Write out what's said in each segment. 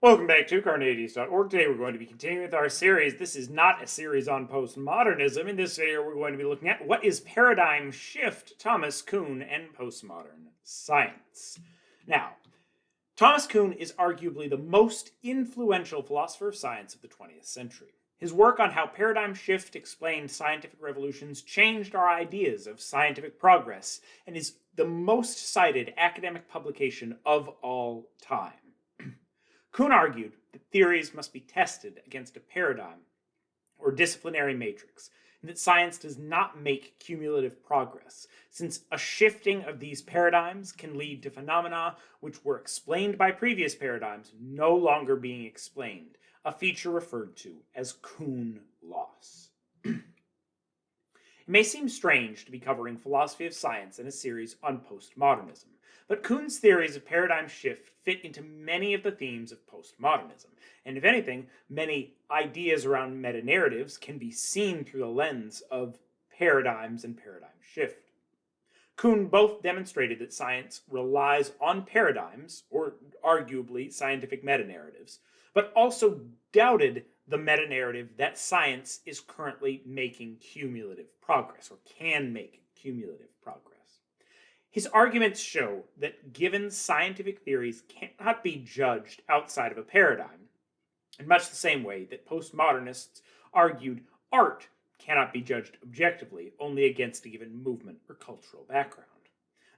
Welcome back to Carneades.org. Today we're going to be continuing with our series. This is not a series on postmodernism. In this video, we're going to be looking at what is paradigm shift, Thomas Kuhn, and postmodern science. Now, Thomas Kuhn is arguably the most influential philosopher of science of the 20th century. His work on how paradigm shift explained scientific revolutions changed our ideas of scientific progress and is the most cited academic publication of all time. Kuhn argued that theories must be tested against a paradigm or disciplinary matrix, and that science does not make cumulative progress, since a shifting of these paradigms can lead to phenomena which were explained by previous paradigms no longer being explained, a feature referred to as Kuhn loss. It may seem strange to be covering philosophy of science in a series on postmodernism, but Kuhn's theories of paradigm shift fit into many of the themes of postmodernism, and if anything, many ideas around metanarratives can be seen through the lens of paradigms and paradigm shift. Kuhn both demonstrated that science relies on paradigms, or arguably scientific metanarratives, but also doubted the metanarrative that science is currently making cumulative progress, or can make cumulative progress. His arguments show that given scientific theories cannot be judged outside of a paradigm, in much the same way that postmodernists argued art cannot be judged objectively only against a given movement or cultural background.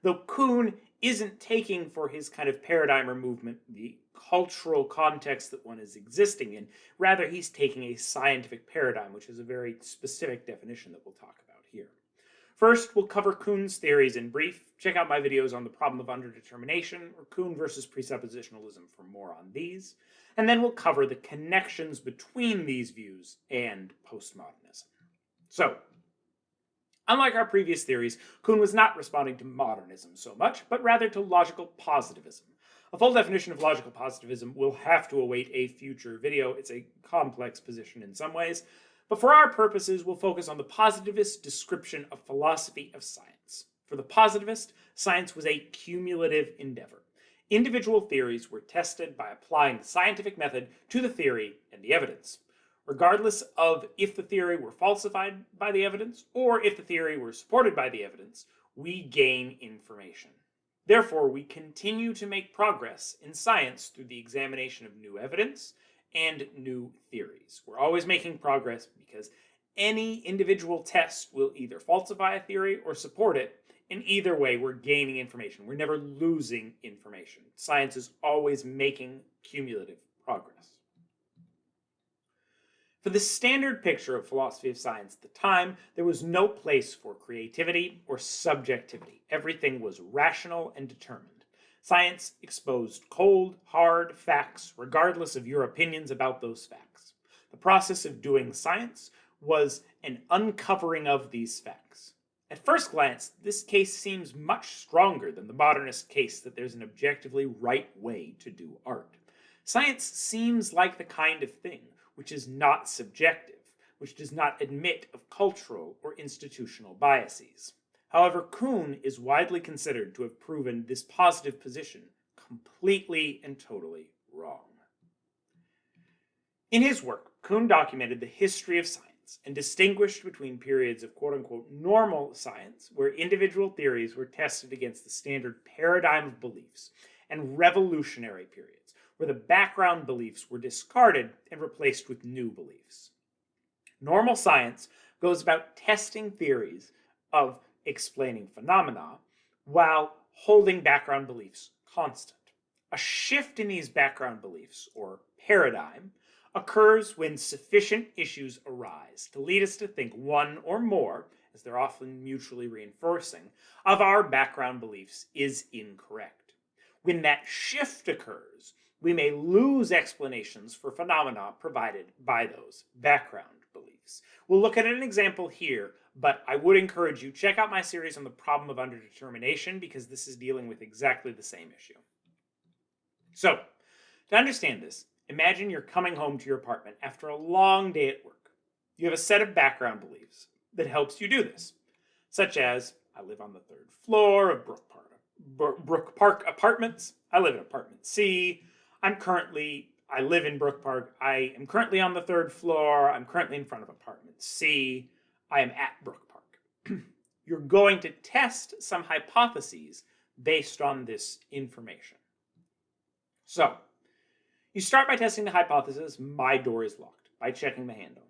Though Kuhn isn't taking for his kind of paradigm or movement the cultural context that one is existing in, rather he's taking a scientific paradigm, which is a very specific definition that we'll talk about here. First, we'll cover Kuhn's theories in brief. Check out my videos on the problem of underdetermination, or Kuhn versus presuppositionalism for more on these. And then we'll cover the connections between these views and postmodernism. So, unlike our previous theories, Kuhn was not responding to modernism so much, but rather to logical positivism. A full definition of logical positivism will have to await a future video. It's a complex position in some ways. But for our purposes, we'll focus on the positivist description of philosophy of science. For the positivist, science was a cumulative endeavor. Individual theories were tested by applying the scientific method to the theory and the evidence. Regardless of if the theory were falsified by the evidence or if the theory were supported by the evidence, we gain information. Therefore, we continue to make progress in science through the examination of new evidence and new theories. We're always making progress because any individual test will either falsify a theory or support it. In either way, we're gaining information. We're never losing information. Science is always making cumulative progress. For the standard picture of philosophy of science at the time, there was no place for creativity or subjectivity. Everything was rational and determined. Science exposed cold, hard facts, regardless of your opinions about those facts. The process of doing science was an uncovering of these facts. At first glance, this case seems much stronger than the modernist case that there's an objectively right way to do art. Science seems like the kind of thing which is not subjective, which does not admit of cultural or institutional biases. However, Kuhn is widely considered to have proven this positive position completely and totally wrong. In his work, Kuhn documented the history of science and distinguished between periods of quote-unquote normal science, where individual theories were tested against the standard paradigm of beliefs, and revolutionary periods, where the background beliefs were discarded and replaced with new beliefs. Normal science goes about testing theories of explaining phenomena while holding background beliefs constant. A shift in these background beliefs, or paradigm, occurs when sufficient issues arise to lead us to think one or more, as they're often mutually reinforcing, of our background beliefs is incorrect. When that shift occurs, we may lose explanations for phenomena provided by those background beliefs. We'll look at an example here, but I would encourage you, check out my series on the problem of underdetermination, because this is dealing with exactly the same issue. So, to understand this, imagine you're coming home to your apartment after a long day at work. You have a set of background beliefs that helps you do this, such as, I live on the 3rd floor of Brook Park Apartments, I live in apartment C, I'm currently I live in Brook Park. I am currently on the 3rd floor. I'm currently in front of apartment C. I am at Brook Park. You're going to test some hypotheses based on this information. So, you start by testing the hypothesis, my door is locked, by checking the handle.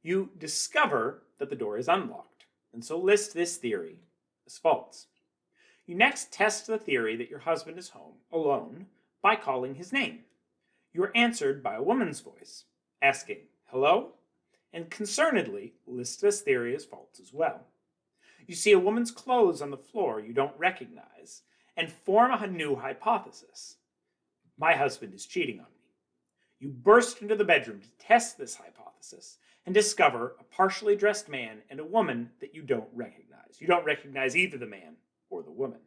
You discover that the door is unlocked, and so list this theory as false. You next test the theory that your husband is home alone by calling his name. You are answered by a woman's voice, asking, hello? And concernedly list this theory as false as well. You see a woman's clothes on the floor you don't recognize, and form a new hypothesis. My husband is cheating on me. You burst into the bedroom to test this hypothesis and discover a partially dressed man and a woman that you don't recognize. You don't recognize either the man or the woman.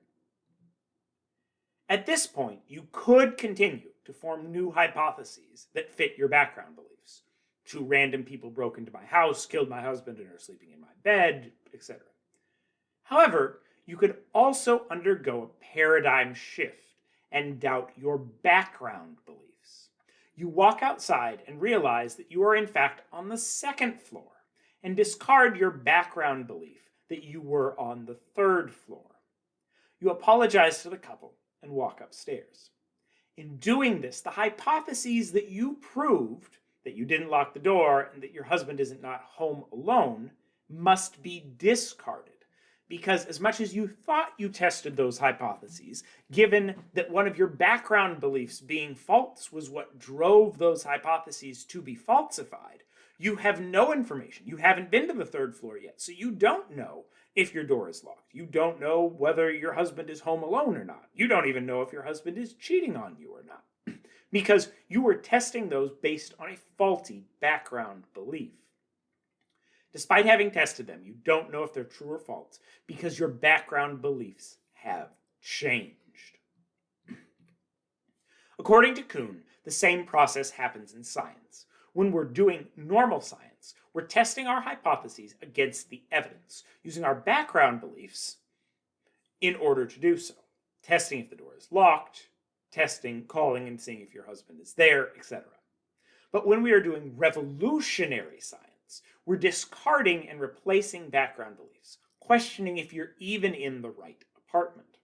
At this point, you could continue to form new hypotheses that fit your background beliefs. 2 random people broke into my house, killed my husband, and are sleeping in my bed, etc. However, you could also undergo a paradigm shift and doubt your background beliefs. You walk outside and realize that you are in fact on the 2nd floor and discard your background belief that you were on the 3rd floor. You apologize to the couple and walk upstairs. In doing this, the hypotheses that you proved, that you didn't lock the door and that your husband isn't not home alone, must be discarded. Because as much as you thought you tested those hypotheses, given that one of your background beliefs being false was what drove those hypotheses to be falsified, you have no information. You haven't been to the 3rd floor yet, so you don't know if your door is locked. You don't know whether your husband is home alone or not. You don't even know if your husband is cheating on you or not. Because you were testing those based on a faulty background belief. Despite having tested them, you don't know if they're true or false because your background beliefs have changed. According to Kuhn, the same process happens in science. When we're doing normal science, we're testing our hypotheses against the evidence, using our background beliefs in order to do so. Testing if the door is locked, testing, calling and seeing if your husband is there, etc. But when we are doing revolutionary science, we're discarding and replacing background beliefs, questioning if you're even in the right apartment.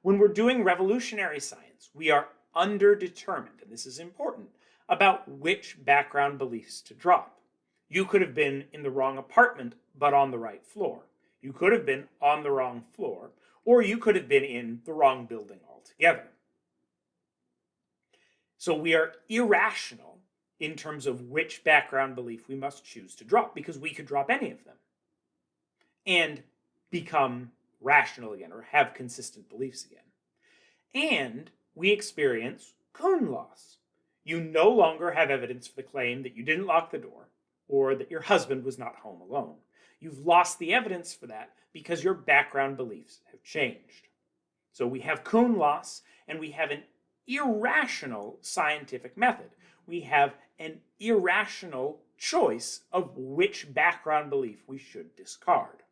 When we're doing revolutionary science, we are underdetermined, and this is important, about which background beliefs to drop. You could have been in the wrong apartment, but on the right floor. You could have been on the wrong floor, or you could have been in the wrong building altogether. So we are irrational in terms of which background belief we must choose to drop, because we could drop any of them and become rational again, or have consistent beliefs again. And we experience Kuhn loss. You no longer have evidence for the claim that you didn't lock the door or that your husband was not home alone. You've lost the evidence for that because your background beliefs have changed. So we have Kuhn loss, and we have an irrational scientific method. We have an irrational choice of which background belief we should discard.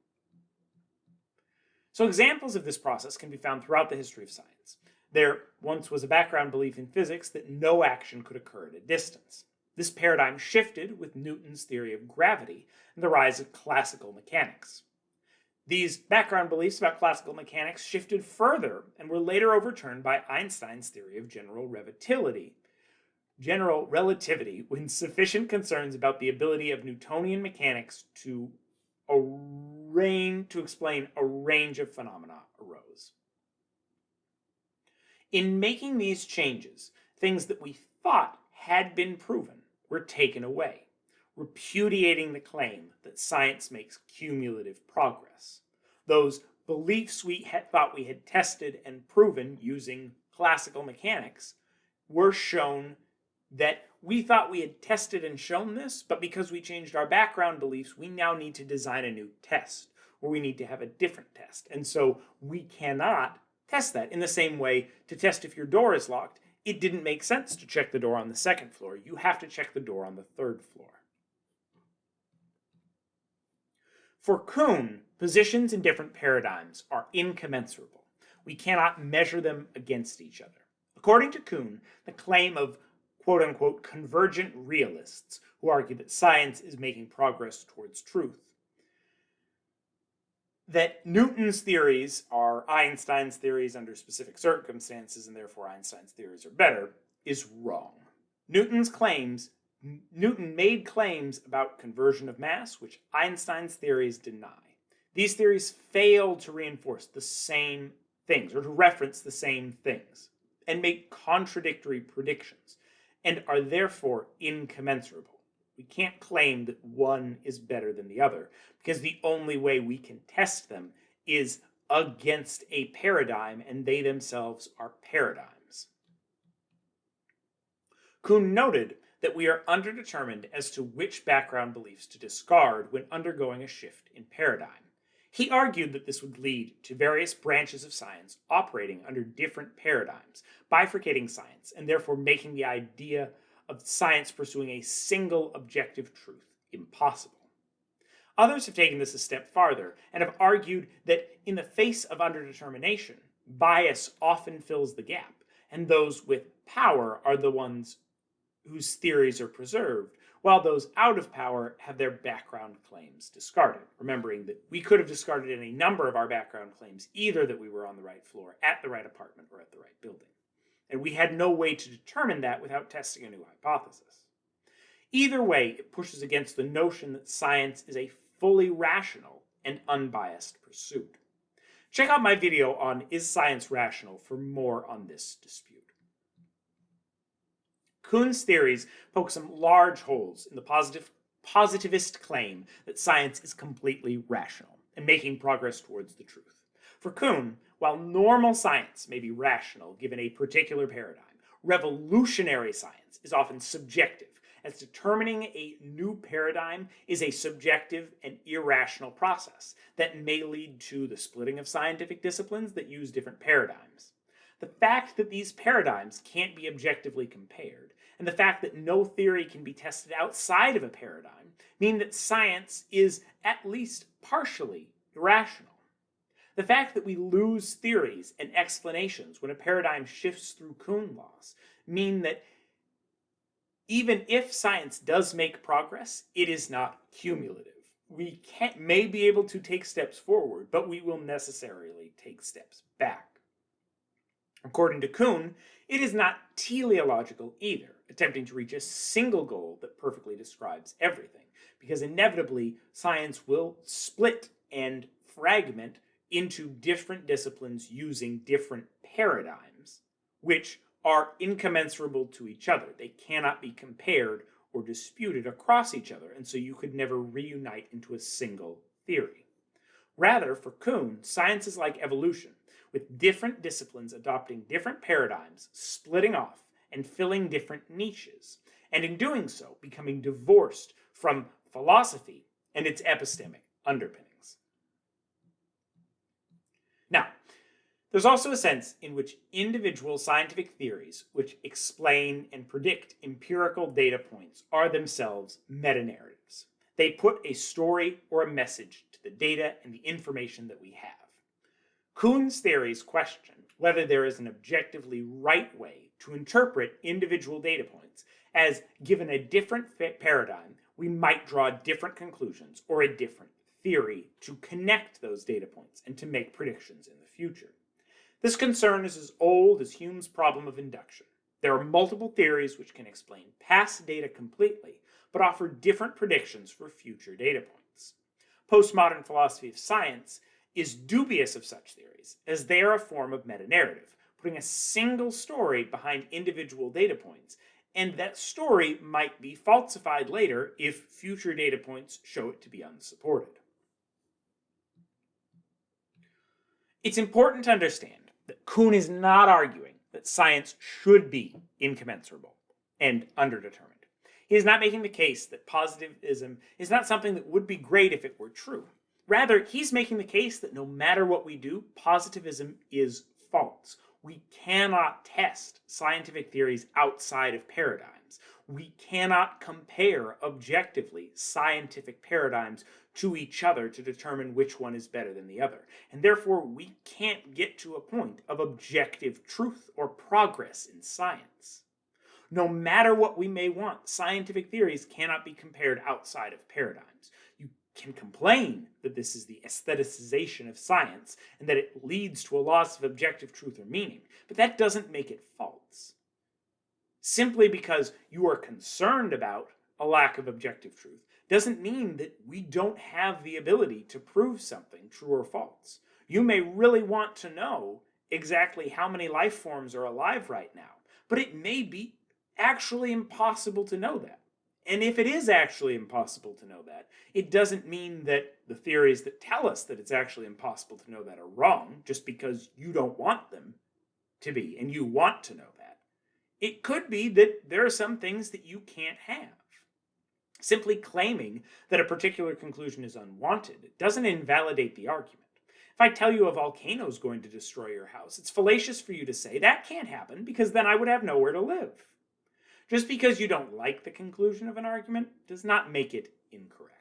So examples of this process can be found throughout the history of science. There once was a background belief in physics that no action could occur at a distance. This paradigm shifted with Newton's theory of gravity and the rise of classical mechanics. These background beliefs about classical mechanics shifted further and were later overturned by Einstein's theory of general relativity when sufficient concerns about the ability of Newtonian mechanics to explain a range of phenomena arose. In making these changes, things that we thought had been proven were taken away, repudiating the claim that science makes cumulative progress. Those beliefs we thought we had tested and proven using classical mechanics were shown that we thought we had tested and shown this, but because we changed our background beliefs, we now need to design a new test, or we need to have a different test. And so we cannot test that. In the same way, to test if your door is locked, it didn't make sense to check the door on the 2nd floor. You have to check the door on the 3rd floor. For Kuhn, positions in different paradigms are incommensurable. We cannot measure them against each other. According to Kuhn, the claim of quote-unquote convergent realists who argue that science is making progress towards truth. That Newton's theories are Einstein's theories under specific circumstances, and therefore Einstein's theories are better, is wrong. Newton made claims about conversion of mass, which Einstein's theories deny. These theories fail to reinforce the same things, or to reference the same things, and make contradictory predictions, and are therefore incommensurable. We can't claim that one is better than the other, because the only way we can test them is against a paradigm, and they themselves are paradigms. Kuhn noted that we are underdetermined as to which background beliefs to discard when undergoing a shift in paradigm. He argued that this would lead to various branches of science operating under different paradigms, bifurcating science, and therefore making the idea of science pursuing a single objective truth impossible. Others have taken this a step farther and have argued that in the face of underdetermination, bias often fills the gap, and those with power are the ones whose theories are preserved, while those out of power have their background claims discarded. Remembering that we could have discarded any number of our background claims, either that we were on the right floor, at the right apartment, or at the right building. And we had no way to determine that without testing a new hypothesis. Either way, it pushes against the notion that science is a fully rational and unbiased pursuit. Check out my video on Is Science Rational for more on this dispute. Kuhn's theories poke some large holes in the positivist claim that science is completely rational and making progress towards the truth. For Kuhn, while normal science may be rational given a particular paradigm, revolutionary science is often subjective, as determining a new paradigm is a subjective and irrational process that may lead to the splitting of scientific disciplines that use different paradigms. The fact that these paradigms can't be objectively compared, and the fact that no theory can be tested outside of a paradigm, mean that science is at least partially irrational. The fact that we lose theories and explanations when a paradigm shifts through Kuhn laws mean that even if science does make progress, it is not cumulative. We may be able to take steps forward, but we will necessarily take steps back. According to Kuhn, it is not teleological either, attempting to reach a single goal that perfectly describes everything, because inevitably science will split and fragment into different disciplines using different paradigms, which are incommensurable to each other. They cannot be compared or disputed across each other, and so you could never reunite into a single theory. Rather, for Kuhn, science is like evolution, with different disciplines adopting different paradigms, splitting off, and filling different niches, and in doing so, becoming divorced from philosophy and its epistemic underpinnings. Now, there's also a sense in which individual scientific theories which explain and predict empirical data points are themselves metanarratives. They put a story or a message to the data and the information that we have. Kuhn's theories question whether there is an objectively right way to interpret individual data points, as given a different paradigm, we might draw different conclusions or a different theory to connect those data points and to make predictions in the future. This concern is as old as Hume's problem of induction. There are multiple theories which can explain past data completely, but offer different predictions for future data points. Postmodern philosophy of science is dubious of such theories, as they are a form of metanarrative, putting a single story behind individual data points, and that story might be falsified later if future data points show it to be unsupported. It's important to understand that Kuhn is not arguing that science should be incommensurable and underdetermined. He is not making the case that positivism is not something that would be great if it were true. Rather, he's making the case that no matter what we do, positivism is false. We cannot test scientific theories outside of paradigms. We cannot compare objectively scientific paradigms to each other to determine which one is better than the other. And therefore, we can't get to a point of objective truth or progress in science. No matter what we may want, scientific theories cannot be compared outside of paradigms. You can complain that this is the aestheticization of science and that it leads to a loss of objective truth or meaning, but that doesn't make it false. Simply because you are concerned about a lack of objective truth doesn't mean that we don't have the ability to prove something true or false. You may really want to know exactly how many life forms are alive right now, but it may be actually impossible to know that. And if it is actually impossible to know that, it doesn't mean that the theories that tell us that it's actually impossible to know that are wrong just because you don't want them to be and you want to know that. It could be that there are some things that you can't have. Simply claiming that a particular conclusion is unwanted doesn't invalidate the argument. If I tell you a volcano is going to destroy your house, it's fallacious for you to say that can't happen because then I would have nowhere to live. Just because you don't like the conclusion of an argument does not make it incorrect.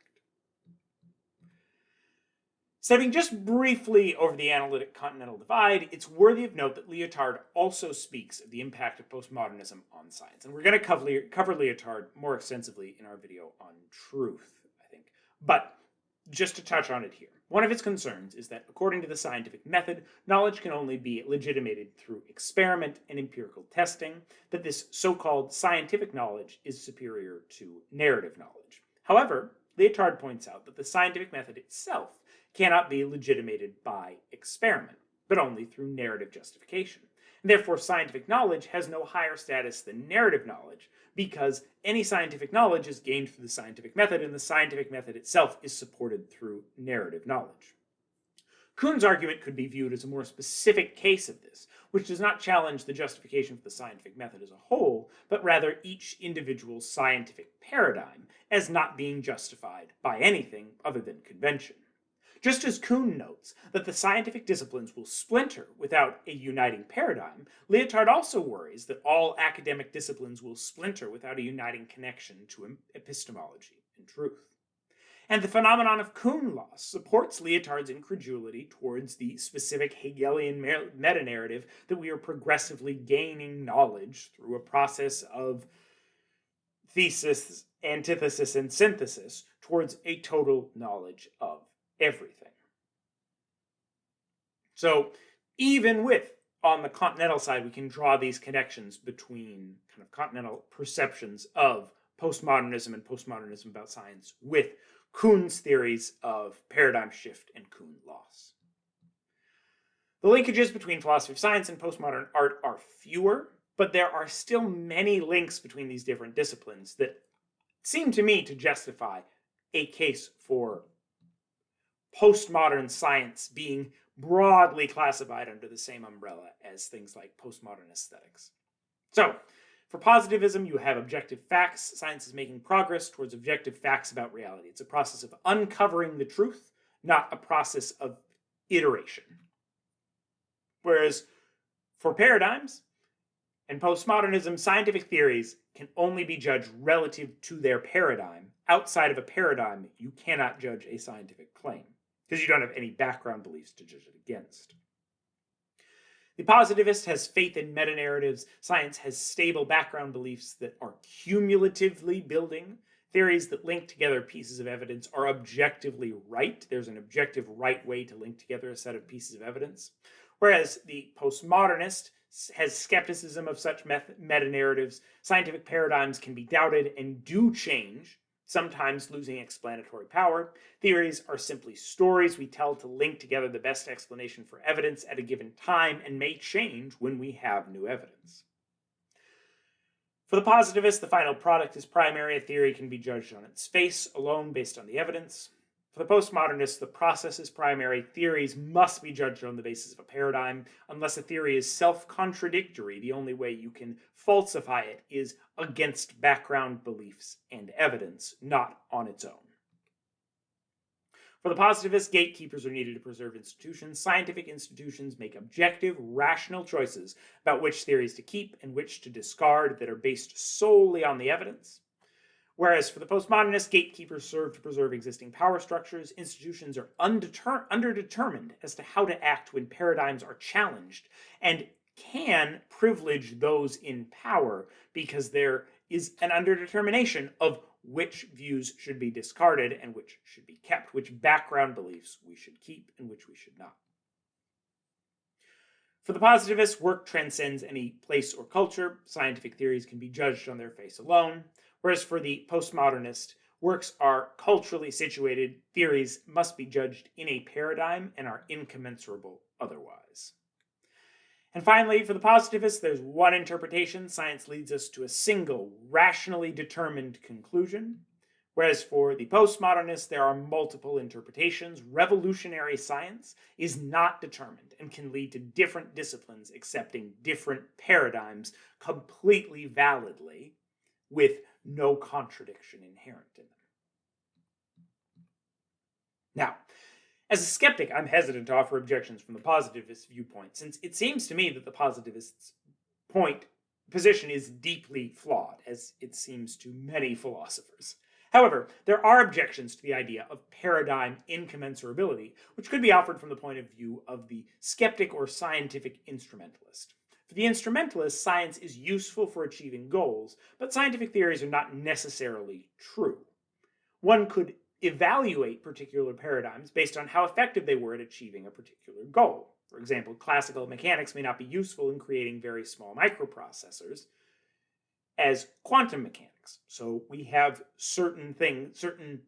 Stepping just briefly over the analytic continental divide, it's worthy of note that Lyotard also speaks of the impact of postmodernism on science. And we're going to cover Lyotard more extensively in our video on truth, I think. But just to touch on it here, one of its concerns is that according to the scientific method, knowledge can only be legitimated through experiment and empirical testing, that this so-called scientific knowledge is superior to narrative knowledge. However, Lyotard points out that the scientific method itself cannot be legitimated by experiment, but only through narrative justification. And therefore, scientific knowledge has no higher status than narrative knowledge, because any scientific knowledge is gained through the scientific method, and the scientific method itself is supported through narrative knowledge. Kuhn's argument could be viewed as a more specific case of this, which does not challenge the justification for the scientific method as a whole, but rather each individual scientific paradigm as not being justified by anything other than convention. Just as Kuhn notes that the scientific disciplines will splinter without a uniting paradigm, Lyotard also worries that all academic disciplines will splinter without a uniting connection to epistemology and truth. And the phenomenon of Kuhn loss supports Lyotard's incredulity towards the specific Hegelian metanarrative that we are progressively gaining knowledge through a process of thesis, antithesis, and synthesis towards a total knowledge of everything. So even with, on the continental side, we can draw these connections between kind of continental perceptions of postmodernism and postmodernism about science with Kuhn's theories of paradigm shift and Kuhn loss. The linkages between philosophy of science and postmodern art are fewer, but there are still many links between these different disciplines that seem to me to justify a case for postmodern science being broadly classified under the same umbrella as things like postmodern aesthetics. So, for positivism, you have objective facts. Science is making progress towards objective facts about reality. It's a process of uncovering the truth, not a process of iteration. Whereas for paradigms and postmodernism, scientific theories can only be judged relative to their paradigm. Outside of a paradigm, you cannot judge a scientific claim, because you don't have any background beliefs to judge it against. The positivist has faith in metanarratives. Science has stable background beliefs that are cumulatively building. Theories that link together pieces of evidence are objectively right. There's an objective right way to link together a set of pieces of evidence. Whereas the postmodernist has skepticism of such metanarratives. Scientific paradigms can be doubted and do change, sometimes losing explanatory power. Theories are simply stories we tell to link together the best explanation for evidence at a given time and may change when we have new evidence. For the positivist, the final product is primary. A theory can be judged on its face alone based on the evidence. For the postmodernist, the process is primary. Theories must be judged on the basis of a paradigm. Unless a theory is self-contradictory, the only way you can falsify it is against background beliefs and evidence, not on its own. For the positivist, gatekeepers are needed to preserve institutions. Scientific institutions make objective, rational choices about which theories to keep and which to discard that are based solely on the evidence. Whereas for the postmodernist, gatekeepers serve to preserve existing power structures. Institutions are underdetermined as to how to act when paradigms are challenged, and can privilege those in power because there is an underdetermination of which views should be discarded and which should be kept, which background beliefs we should keep and which we should not. For the positivists, work transcends any place or culture. Scientific theories can be judged on their face alone, whereas for the postmodernist, works are culturally situated, theories must be judged in a paradigm and are incommensurable otherwise. And finally, for the positivists, there's one interpretation. Science leads us to a single, rationally determined conclusion. Whereas for the postmodernists, there are multiple interpretations. Revolutionary science is not determined and can lead to different disciplines accepting different paradigms completely validly with no contradiction inherent in them. Now, as a skeptic, I'm hesitant to offer objections from the positivist viewpoint, since it seems to me that the positivist's position is deeply flawed, as it seems to many philosophers. However, there are objections to the idea of paradigm incommensurability, which could be offered from the point of view of the skeptic or scientific instrumentalist. For the instrumentalist, science is useful for achieving goals, but scientific theories are not necessarily true. One could evaluate particular paradigms based on how effective they were at achieving a particular goal. For example, classical mechanics may not be useful in creating very small microprocessors as quantum mechanics. So we have certain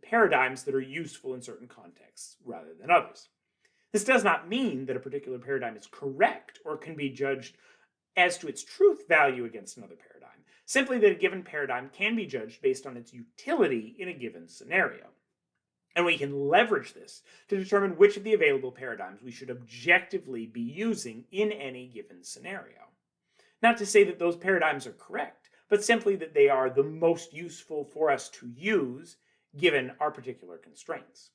paradigms that are useful in certain contexts rather than others. This does not mean that a particular paradigm is correct or can be judged as to its truth value against another paradigm, simply that a given paradigm can be judged based on its utility in a given scenario. And we can leverage this to determine which of the available paradigms we should objectively be using in any given scenario. Not to say that those paradigms are correct, but simply that they are the most useful for us to use given our particular constraints.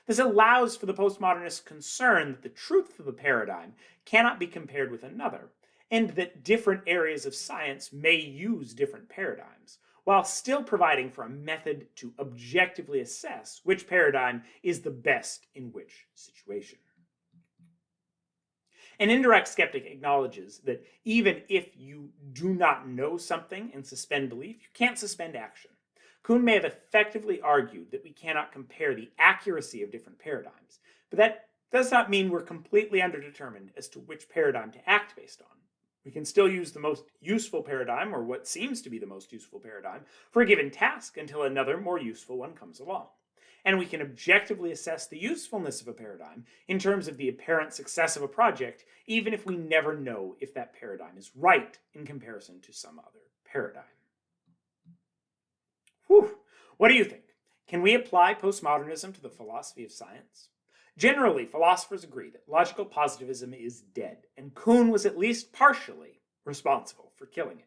This allows for the postmodernist concern that the truth of a paradigm cannot be compared with another, and that different areas of science may use different paradigms, while still providing for a method to objectively assess which paradigm is the best in which situation. An indirect skeptic acknowledges that even if you do not know something and suspend belief, you can't suspend action. Kuhn may have effectively argued that we cannot compare the accuracy of different paradigms, but that does not mean we're completely underdetermined as to which paradigm to act based on. We can still use the most useful paradigm, or what seems to be the most useful paradigm, for a given task until another more useful one comes along. And we can objectively assess the usefulness of a paradigm in terms of the apparent success of a project, even if we never know if that paradigm is right in comparison to some other paradigm. Whew. What do you think? Can we apply postmodernism to the philosophy of science? Generally, philosophers agree that logical positivism is dead, and Kuhn was at least partially responsible for killing it.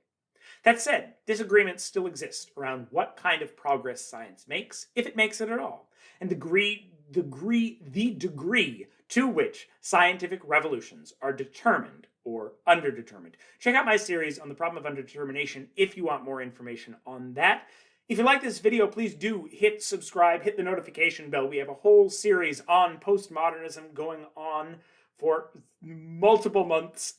That said, disagreements still exist around what kind of progress science makes, if it makes it at all, and the degree to which scientific revolutions are determined or underdetermined. Check out my series on the problem of underdetermination if you want more information on that. If you like this video, please do hit subscribe, hit the notification bell. We have a whole series on postmodernism going on for multiple months.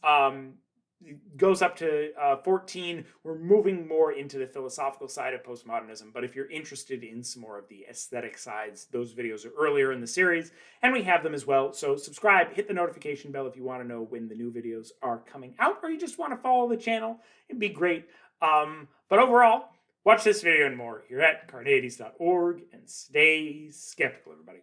It goes up to 14. We're moving more into the philosophical side of postmodernism, but if you're interested in some more of the aesthetic sides, those videos are earlier in the series, and we have them as well. So subscribe, hit the notification bell if you want to know when the new videos are coming out, or you just want to follow the channel. It'd be great. But overall, watch this video and more here at Carneades.org, and stay skeptical, everybody.